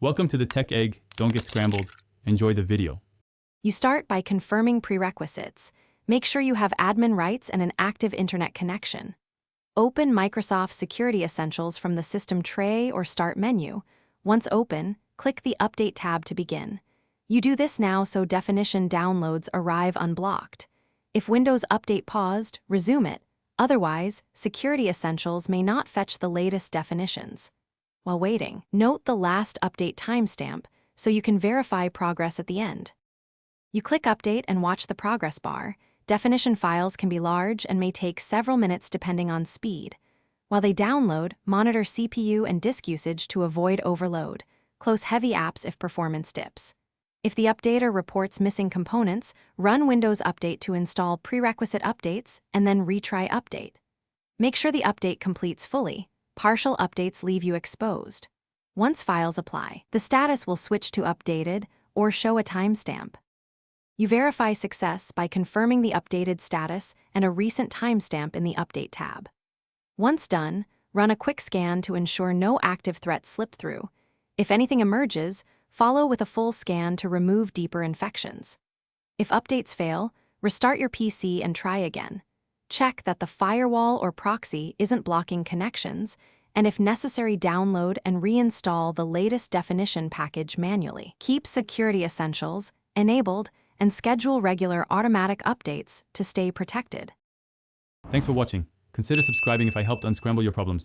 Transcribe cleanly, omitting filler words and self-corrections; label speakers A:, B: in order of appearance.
A: Welcome to the Tech Egg. Don't get scrambled. Enjoy the video.
B: You start by confirming prerequisites. Make sure you have admin rights and an active internet connection. Open Microsoft Security Essentials from the System tray or Start menu. Once open, click the Update tab to begin. You do this now so definition downloads arrive unblocked. If Windows Update paused, resume it. Otherwise, Security Essentials may not fetch the latest definitions. While waiting, note the last update timestamp so you can verify progress at the end. You click Update and watch the progress bar. Definition files can be large and may take several minutes depending on speed. While they download, monitor CPU and disk usage to avoid overload. Close heavy apps if performance dips. If the updater reports missing components, run Windows Update to install prerequisite updates and then retry Update. Make sure the update completes fully. Partial updates leave you exposed. Once files apply, the status will switch to updated or show a timestamp. You verify success by confirming the updated status and a recent timestamp in the Update tab. Once done, run a quick scan to ensure no active threats slip through. If anything emerges, follow with a full scan to remove deeper infections. If updates fail, restart your PC and try again. Check that the firewall or proxy isn't blocking connections, and if necessary, download and reinstall the latest definition package manually. Keep Security Essentials enabled and schedule regular automatic updates to stay protected.
A: Thanks for watching. Consider subscribing if I helped unscramble your problems.